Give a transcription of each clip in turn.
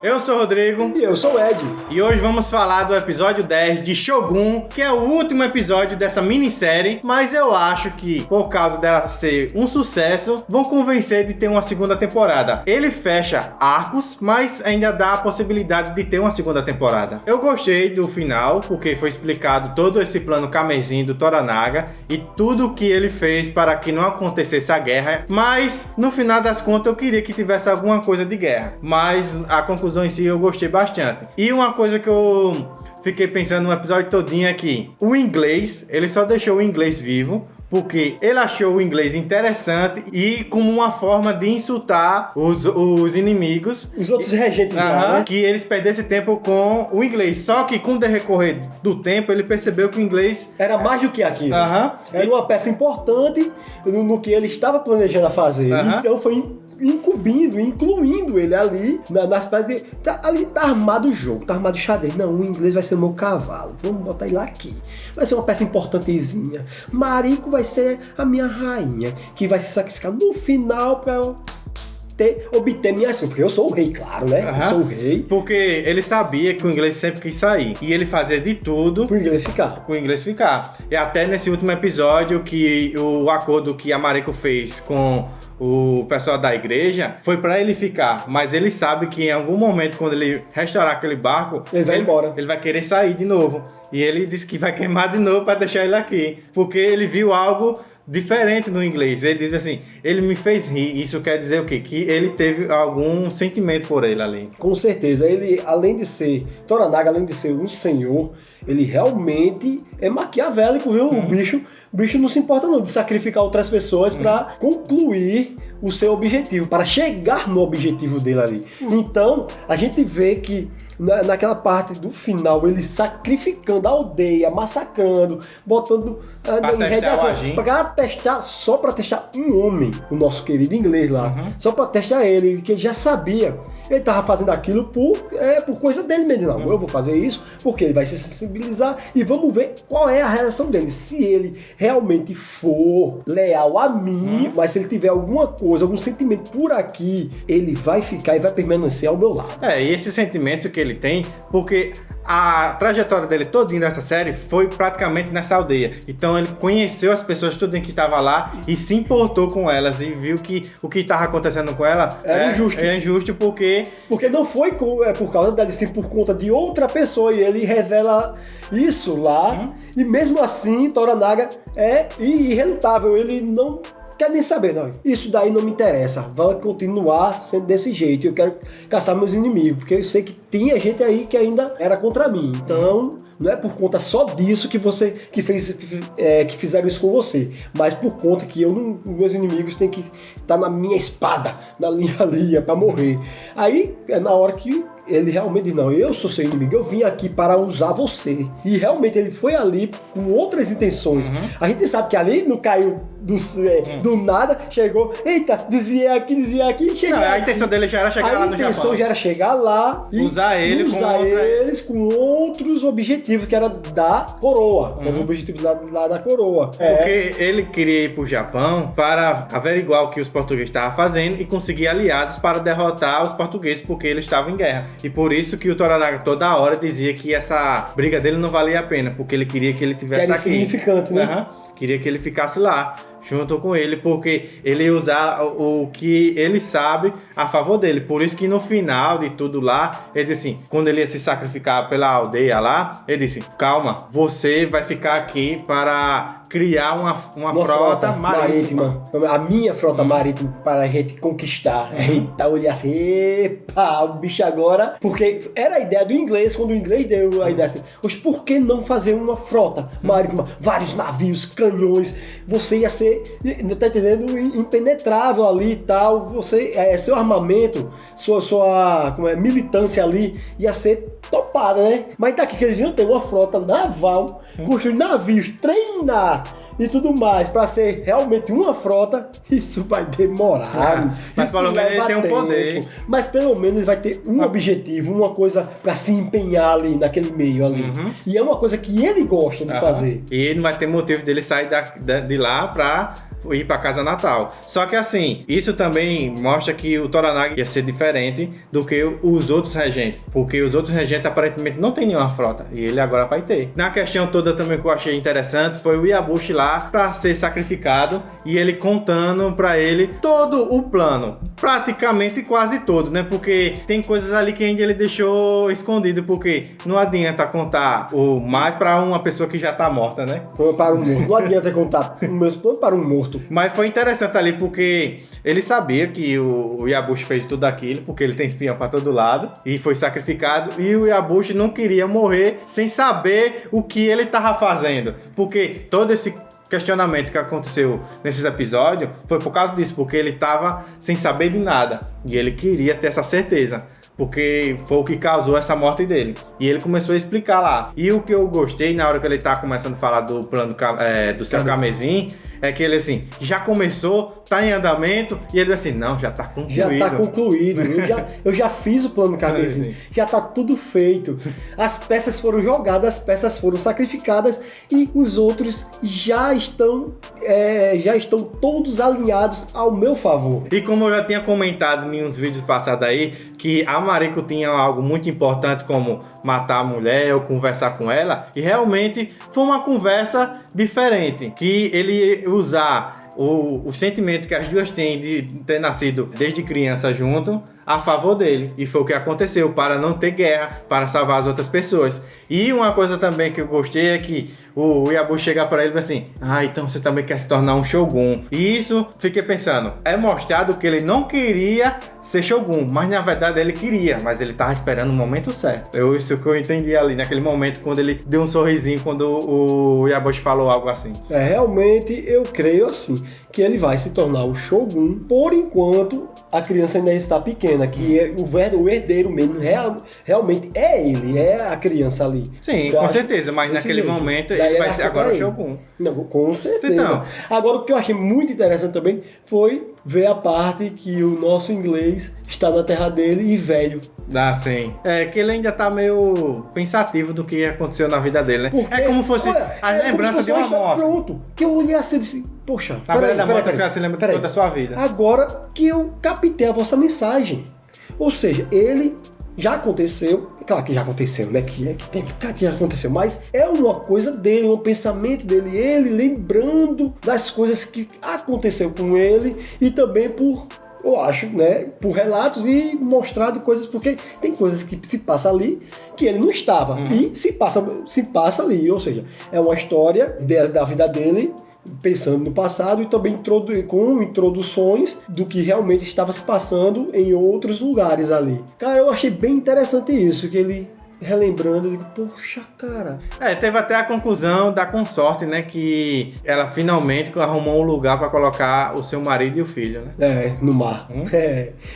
Eu sou o Rodrigo. E eu sou o Ed. E hoje vamos falar do episódio 10 de Shogun, que é o último episódio dessa minissérie, mas eu acho que, por causa dela ser um sucesso, vão convencer de ter uma segunda temporada. Ele fecha arcos, mas ainda dá a possibilidade de ter uma segunda temporada. Eu gostei do final, porque foi explicado todo esse plano Kamezinho do Toranaga e tudo o que ele fez para que não acontecesse a guerra, mas no final das contas eu queria que tivesse alguma coisa de guerra, mas a conclusão em si eu gostei bastante. E uma coisa que eu fiquei pensando no episódio todinho é que o inglês, ele só deixou o inglês vivo porque ele achou o inglês interessante e como uma forma de insultar os inimigos. Os outros regentes lá, né? Que eles perdessem tempo com o inglês. Só que com o decorrer do tempo, ele percebeu que o inglês era mais do que aquilo. Era uma peça importante no que ele estava planejando a fazer. Então foi incluindo ele ali nas pedras. Ali tá armado o jogo, tá armado o xadrez. Não, o inglês vai ser o meu cavalo. Vamos botar ele aqui. Vai ser uma peça importantezinha. Mariko vai ser a minha rainha, que vai se sacrificar no final pra eu obter minha ação. Porque eu sou o rei, claro, né? Eu sou o rei. Porque ele sabia que o inglês sempre quis sair. E ele fazia de tudo pro inglês ficar. E até nesse último episódio que o acordo que a Mariko fez com o pessoal da igreja foi pra ele ficar, mas ele sabe que em algum momento, quando ele restaurar aquele barco, ele vai embora. Ele vai querer sair de novo. E ele disse que vai queimar de novo pra deixar ele aqui, porque ele viu algo diferente no inglês. Ele diz assim, ele me fez rir. Isso quer dizer o quê? Que ele teve algum sentimento por ele ali. Com certeza. Ele, além de ser Toranaga, além de ser um senhor, ele realmente é maquiavélico, viu? O bicho não se importa não de sacrificar outras pessoas para concluir o seu objetivo, para chegar no objetivo dele ali. Então, a gente vê que naquela parte do final, ele sacrificando a aldeia, massacrando, botando só para testar um homem, o nosso querido inglês lá, só para testar ele, que ele já sabia. Ele tava fazendo aquilo por coisa dele mesmo. Não, eu vou fazer isso porque ele vai se sensibilizar e vamos ver qual é a reação dele. Se ele realmente for leal a mim, mas se ele tiver alguma coisa, algum sentimento por aqui, ele vai ficar e vai permanecer ao meu lado. E esse sentimento que ele tem, porque a trajetória dele todinha nessa série foi praticamente nessa aldeia. Então ele conheceu as pessoas tudo que estavam lá e se importou com elas e viu que o que estava acontecendo com ela era injusto. É injusto porque não foi por causa dele, sim, por conta de outra pessoa. E ele revela isso lá. E mesmo assim, Toranaga é irrelutável. Ele não quer nem saber, não. Isso daí não me interessa. Vai continuar sendo desse jeito. Eu quero caçar meus inimigos, porque eu sei que tinha gente aí que ainda era contra mim. Então, não é por conta só disso que fizeram isso com você, mas por conta que meus inimigos têm que estar na minha espada, na linha pra morrer. Aí é na hora que ele realmente diz, não, eu sou seu inimigo, eu vim aqui para usar você. E realmente ele foi ali com outras intenções. A gente sabe que ali não caiu do nada, chegou, eita, desviei aqui, cheguei. Não, a intenção dele já era chegar lá no Japão. A intenção já era chegar lá e usar eles com outros objetivos, que era da coroa. Que era o objetivo lá da coroa. Porque ele queria ir pro Japão para averiguar o que os portugueses estavam fazendo e conseguir aliados para derrotar os portugueses, porque eles estavam em guerra. E por isso que o Toranaga toda hora dizia que essa briga dele não valia a pena, porque ele queria que ele tivesse aqui. Que era significante, né? Queria que ele ficasse lá, junto com ele, porque ele ia usar o que ele sabe a favor dele. Por isso que no final de tudo lá, ele disse assim, quando ele ia se sacrificar pela aldeia lá, ele disse, calma, você vai ficar aqui para criar uma frota marítima. A minha frota marítima para a gente conquistar. Eita, olhei assim, epa, o bicho agora... Porque era a ideia do inglês, quando o inglês deu a ideia assim, mas por que não fazer uma frota marítima? Vários navios, canhões, você ia ser, tá entendendo, impenetrável ali e tal, você, seu armamento, sua militância ali ia ser topada, né? Mas daqui que eles viram ter uma frota naval, construir navios, treinar e tudo mais, para ser realmente uma frota, isso vai demorar. Mas pelo menos ele tem um poder. Mas pelo menos ele vai ter um objetivo, uma coisa para se empenhar ali, naquele meio ali. E é uma coisa que ele gosta de fazer. E ele não vai ter motivo dele sair de lá para ir pra casa natal. Só que assim, isso também mostra que o Toranaga ia ser diferente do que os outros regentes, porque os outros regentes aparentemente não tem nenhuma frota, e ele agora vai ter. Na questão toda também que eu achei interessante foi o Yabushi lá pra ser sacrificado, e ele contando pra ele todo o plano, praticamente quase todo, né? Porque tem coisas ali que ainda ele deixou escondido, porque não adianta contar o mais pra uma pessoa que já tá morta, né? Para um morto. Não adianta contar os meus planos para um morto. Mas foi interessante ali porque ele sabia que o Yabushi fez tudo aquilo, porque ele tem espião pra todo lado, e foi sacrificado, e o Yabushi não queria morrer sem saber o que ele tava fazendo, porque todo esse questionamento que aconteceu nesses episódios foi por causa disso, porque ele tava sem saber de nada, e ele queria ter essa certeza, porque foi o que causou essa morte dele. E ele começou a explicar lá. E o que eu gostei na hora que ele tá começando a falar do plano do Céu Camezim, é que ele assim, já começou, tá em andamento, e ele assim, não, já tá concluído. Já tá concluído. Eu já fiz o plano Camezim. Já tá tudo feito. As peças foram jogadas, as peças foram sacrificadas, e os outros já estão todos alinhados ao meu favor. E como eu já tinha comentado em uns vídeos passados aí, que a Mariko tinha algo muito importante como matar a mulher ou conversar com ela, e realmente foi uma conversa diferente, que ele usar o sentimento que as duas têm de ter nascido desde criança junto a favor dele, e foi o que aconteceu, para não ter guerra, para salvar as outras pessoas. E uma coisa também que eu gostei é que o Yabushi chega para ele e assim, então você também quer se tornar um Shogun. E isso, fiquei pensando, é mostrado que ele não queria ser Shogun, mas na verdade ele queria, mas ele tava esperando o momento certo. Isso que eu entendi ali, naquele momento, quando ele deu um sorrisinho, quando o Yabushi falou algo assim. Realmente eu creio assim, que ele vai se tornar o Shogun, por enquanto a criança ainda está pequena, que o herdeiro mesmo realmente é ele, é a criança ali. Sim, com certeza, mas naquele momento ele vai ser agora o Shogun. Não, com certeza. Então. Agora, o que eu achei muito interessante também foi ver a parte que o nosso inglês está na terra dele e velho. Sim. É que ele ainda tá meio pensativo do que aconteceu na vida dele, né? Porque, é como fosse a lembrança de uma morte. Pronto. Que eu olhei assim e disse, poxa, na verdade, da morte você lembra de toda a sua vida. Agora que eu captei a vossa mensagem. Ou seja, ele já aconteceu, claro que já aconteceu, né? Que já aconteceu, mas é uma coisa dele, um pensamento dele, ele lembrando das coisas que aconteceu com ele e também eu acho, né, por relatos e mostrado coisas, porque tem coisas que se passa ali que ele não estava e se passa ali, ou seja, é uma história da vida dele pensando no passado e também com introduções do que realmente estava se passando em outros lugares ali. Cara, eu achei bem interessante isso, que ele relembrando, eu digo, poxa, cara. Teve até a conclusão da consorte, né? Que ela finalmente arrumou um lugar pra colocar o seu marido e o filho, né? No mar.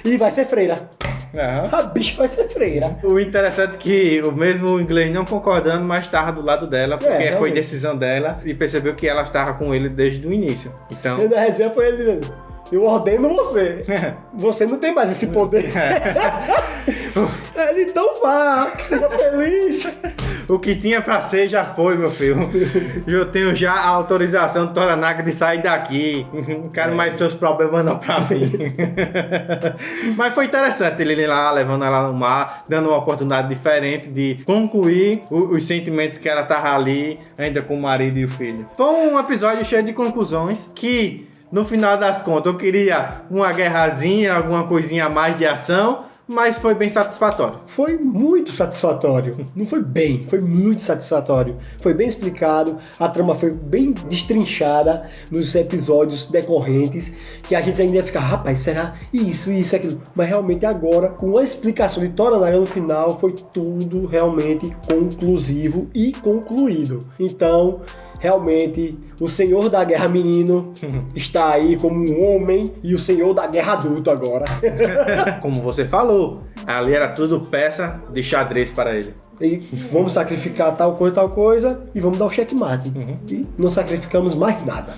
E vai ser freira. A bicha vai ser freira. O interessante é que o mesmo inglês não concordando, mas estava do lado dela, porque foi decisão dela e percebeu que ela estava com ele desde o início. Então... E na resenha foi ele dizendo, eu ordeno você. Você não tem mais esse poder. Ele, então vá, que seja feliz. O que tinha pra ser já foi, meu filho. Eu tenho já a autorização do Toranaga de sair daqui. Não quero mais seus problemas não pra mim. Mas foi interessante ele ir lá, levando ela no mar, dando uma oportunidade diferente de concluir os sentimentos que ela tava ali, ainda com o marido e o filho. Foi um episódio cheio de conclusões que, no final das contas, eu queria uma guerrazinha, alguma coisinha a mais de ação, mas foi bem satisfatório. Foi muito satisfatório. Não foi bem, foi muito satisfatório. Foi bem explicado, a trama foi bem destrinchada nos episódios decorrentes, que a gente ainda ia ficar, rapaz, será isso, aquilo? Mas realmente agora, com a explicação de Toranaga no final, foi tudo realmente conclusivo e concluído. Então, realmente, o Senhor da Guerra Menino está aí como um homem e o Senhor da Guerra Adulto agora. Como você falou, ali era tudo peça de xadrez para ele. E vamos sacrificar tal coisa e vamos dar o checkmate. E não sacrificamos mais nada.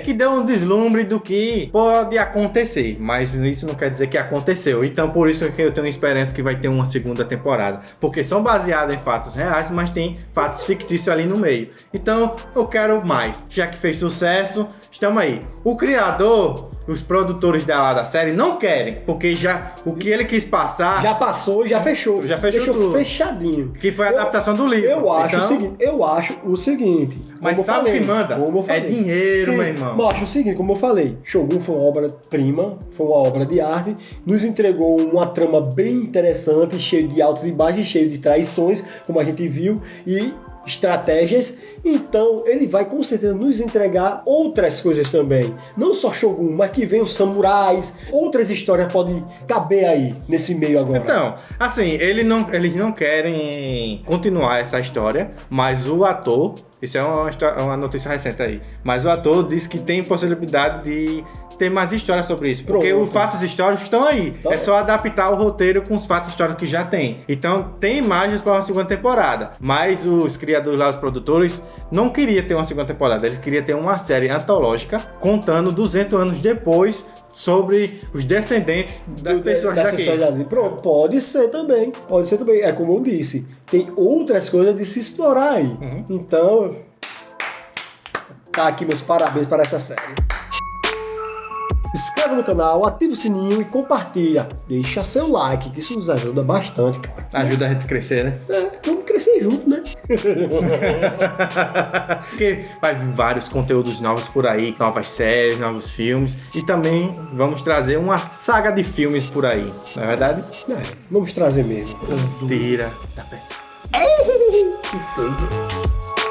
Que deu um deslumbre do que pode acontecer, mas isso não quer dizer que aconteceu. Então por isso que eu tenho esperança que vai ter uma segunda temporada, porque são baseados em fatos reais, mas tem fatos fictícios ali no meio. Então, ok, quero mais. Já que fez sucesso, estamos aí. O criador, os produtores da série não querem, porque já o que ele quis passar... Já passou e já fechou. Já fechou tudo. Fechadinho. Que foi a adaptação do livro. Eu acho o seguinte. Mas sabe o que manda? É dinheiro, meu irmão. Eu acho o seguinte, como eu falei, Shogun foi uma obra-prima, foi uma obra de arte, nos entregou uma trama bem interessante, cheio de altos e baixos, cheio de traições, como a gente viu, e estratégias, então ele vai com certeza nos entregar outras coisas também, não só Shogun, mas que vem os samurais, outras histórias podem caber aí nesse meio agora. Então, assim, eles não querem continuar essa história, mas o ator, isso é uma notícia recente aí, mas o ator disse que tem possibilidade de ter mais histórias sobre isso, porque os fatos históricos estão aí, é só adaptar o roteiro com os fatos históricos que já tem. Então tem imagens para uma segunda temporada, mas os criadores lá, os produtores, não queriam ter uma segunda temporada, eles queriam ter uma série antológica contando 200 anos depois sobre os descendentes das pessoas daqui. Pronto, pode ser também, é como eu disse, tem outras coisas de se explorar aí. Então, tá aqui meus parabéns para essa série. Inscreva no canal, ativa o sininho e compartilha. Deixa seu like, que isso nos ajuda bastante, cara. Ajuda a gente a crescer, né? Vamos crescer junto, né? Porque vai vir vários conteúdos novos por aí, novas séries, novos filmes. E também vamos trazer uma saga de filmes por aí, não é verdade? Vamos trazer mesmo. Tira da pessoa. Que coisa.